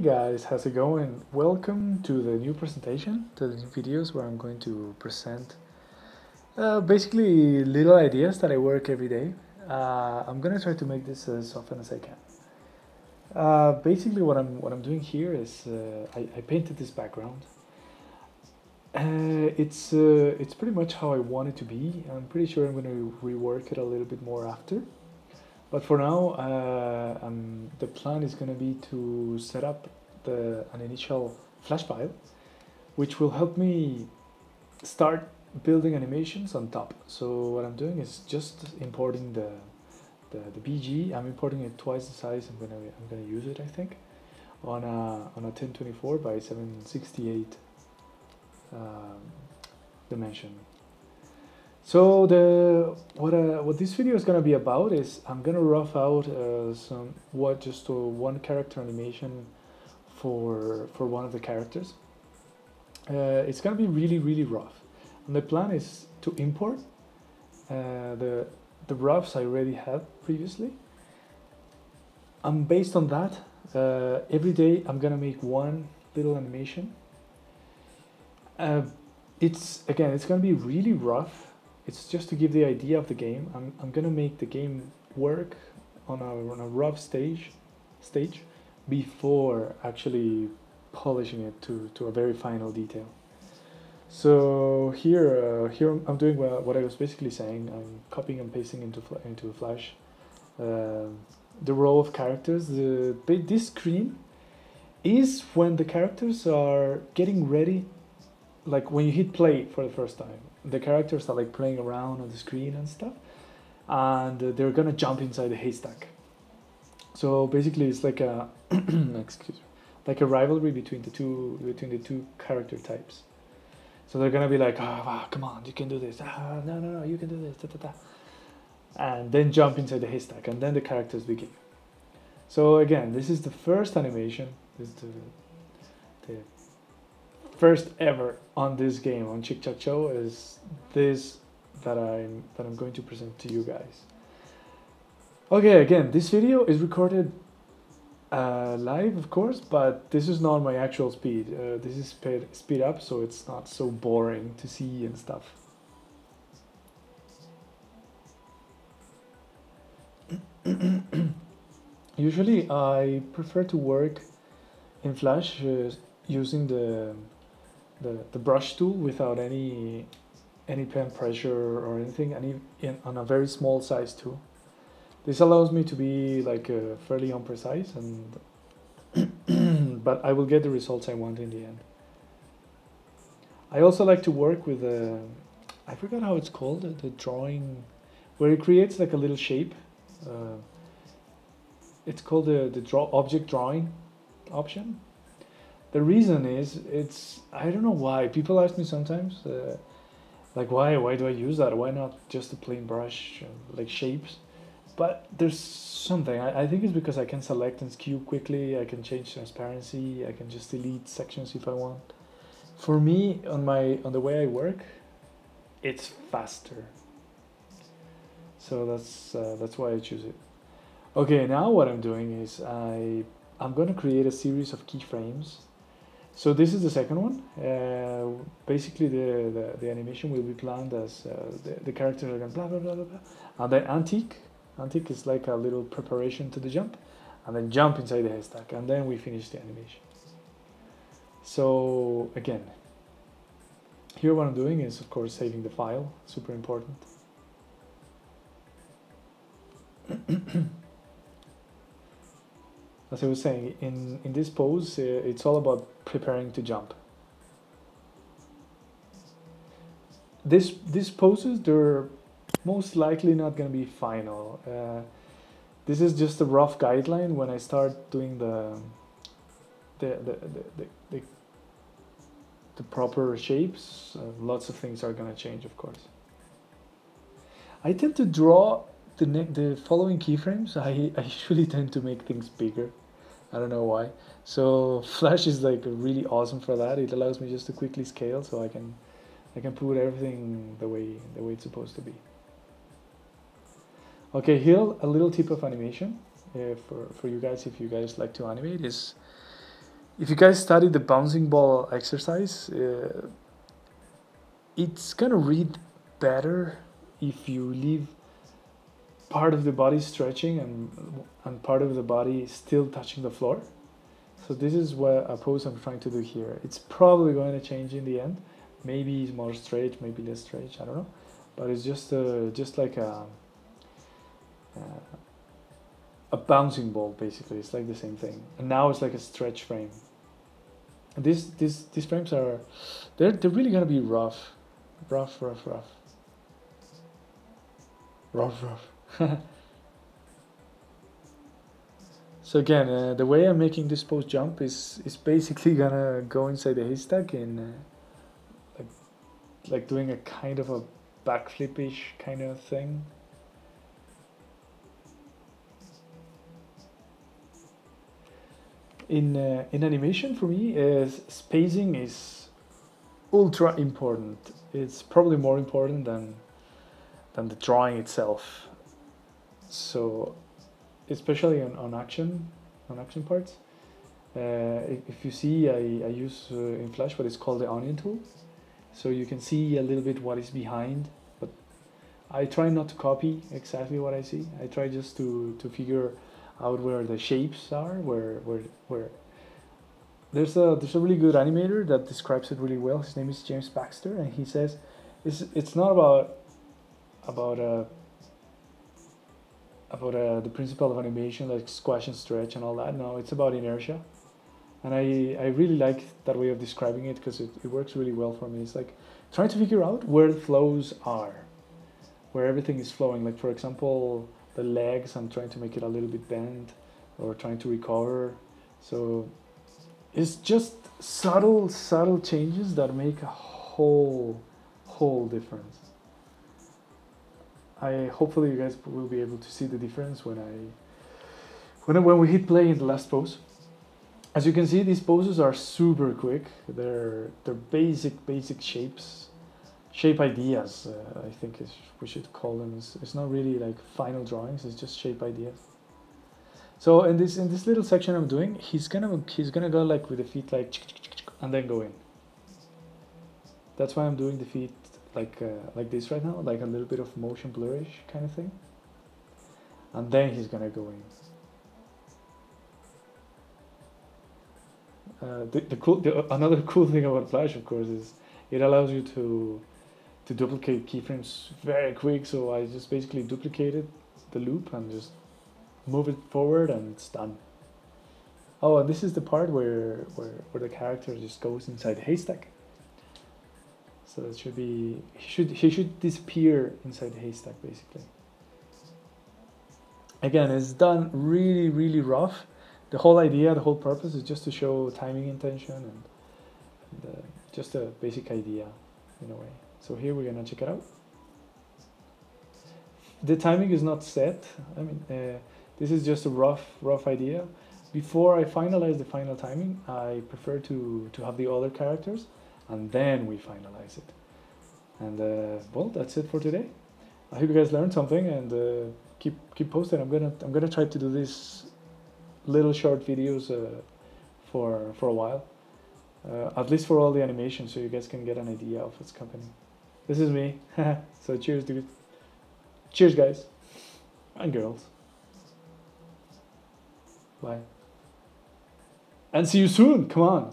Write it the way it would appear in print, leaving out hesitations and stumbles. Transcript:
guys, how's it going? Welcome to the new presentation, to the new videos where I'm going to present basically little ideas that I work every day. I'm gonna try to make this as often as I can. Basically, what I'm doing here is I painted this background. It's pretty much how I want it to be. I'm pretty sure I'm gonna rework it a little bit more after. But for now, the plan is going to be to set up an initial Flash file, which will help me start building animations on top. So what I'm doing is just importing the BG. I'm importing it twice the size. I'm gonna use it, I think, on a 1024 by 768 dimension. So what this video is gonna be about is I'm gonna rough out just one character animation for one of the characters. It's gonna be really rough, and the plan is to import the roughs I already had previously. Based on that, every day I'm gonna make one little animation. It's gonna be really rough. It's just to give the idea of the game. I'm gonna make the game work on a rough stage before actually polishing it to a very final detail. So here I'm doing what I was basically saying. I'm copying and pasting into Flash the row of characters. This screen is when the characters are getting ready, like when you hit play for the first time. The characters are like playing around on the screen and stuff, and they're gonna jump inside the haystack. So basically, it's like a excuse me, like a rivalry between the two character types. So they're gonna be like, wow, come on, you can do this. No, you can do this. Da, da, da. And then jump inside the haystack, and then the characters begin. So again, this is the first animation. This is the first ever on this game, on Chic Chac Choe, is this that I'm going to present to you guys. Okay, again, this video is recorded live, of course, but this is not my actual speed. This is speed up, so it's not so boring to see and stuff. Usually, I prefer to work in Flash using the brush tool without any pen pressure or anything, and on a very small size too. This allows me to be like fairly imprecise, and but I will get the results I want in the end. I also like to work with I forgot how it's called, the drawing, where it creates like a little shape. It's called the object drawing option. The reason is, I don't know why. People ask me sometimes, like why do I use that? Why not just a plain brush, like shapes? But there's something, I think it's because I can select and skew quickly, I can change transparency, I can just delete sections if I want. For me, on the way I work, it's faster. So that's why I choose it. Okay, now what I'm doing is I'm going to create a series of keyframes. So this is the second one. Basically, the animation will be planned as the characters are going blah blah blah blah blah, and then antique is like a little preparation to the jump, and then jump inside the haystack, and then we finish the animation. So again, here what I'm doing is, of course, saving the file. Super important. As I was saying, in this pose, it's all about preparing to jump. These poses, they're most likely not going to be final. This is just a rough guideline. When I start doing the proper shapes, lots of things are going to change, of course. I tend to draw the following keyframes. I usually tend to make things bigger. I don't know why. So Flash is like really awesome for that. It allows me just to quickly scale, so I can put everything the way it's supposed to be. Okay, here a little tip of animation for you guys, if you guys like to animate, is If you guys study the bouncing ball exercise, it's gonna read better if you leave part of the body stretching and part of the body still touching the floor. So this is what a pose I'm trying to do here. It's probably going to change in the end. Maybe it's more straight, maybe less straight, I don't know. But it's just like a bouncing ball, basically. It's like the same thing. And now it's like a stretch frame. And these frames are, they're really gonna be rough. Rough. So again, the way I'm making this pose jump is basically gonna go inside the haystack in like doing a kind of a backflip-ish kind of thing. In animation, for me, spacing is ultra important. It's probably more important than the drawing itself. So especially on action parts. If you see, I use in Flash what is called the onion tool, so you can see a little bit what is behind. But I try not to copy exactly what I see. I try just to figure out where the shapes are, where there's a really good animator that describes it really well. His name is James Baxter, and he says it's not about the principle of animation, like squash and stretch and all that. No, it's about inertia. And I really like that way of describing it because it works really well for me. It's like trying to figure out where the flows are, where everything is flowing. Like, for example, the legs, I'm trying to make it a little bit bent or trying to recover. So it's just subtle changes that make a whole difference. Hopefully you guys will be able to see the difference when we hit play in the last pose. As you can see, these poses are super quick. They're basic shape ideas. I think we should call them. It's not really like final drawings. It's just shape ideas. So in this little section I'm doing, he's gonna go like with the feet like and then go in. That's why I'm doing the feet like this right now, like a little bit of motion blurish kind of thing. And then he's gonna go in. Another cool thing about Flash, of course, is it allows you to duplicate keyframes very quick. So I just basically duplicated the loop and just move it forward and it's done. Oh, and this is the part where the character just goes inside the haystack. So it should be he should disappear inside the haystack basically. Again, it's done really rough. The whole idea, the whole purpose is just to show timing intention and just a basic idea in a way. So here we're gonna check it out. The timing is not set. I mean, this is just a rough idea. Before I finalize the final timing, I prefer to have the other characters, and then we finalize it. And well, that's it for today. I hope you guys learned something, and keep posting. I'm gonna try to do these little short videos for a while, at least for all the animation, so you guys can get an idea of what's happening. This is me. So cheers, dude. Cheers, guys and girls. Bye. And see you soon. Come on.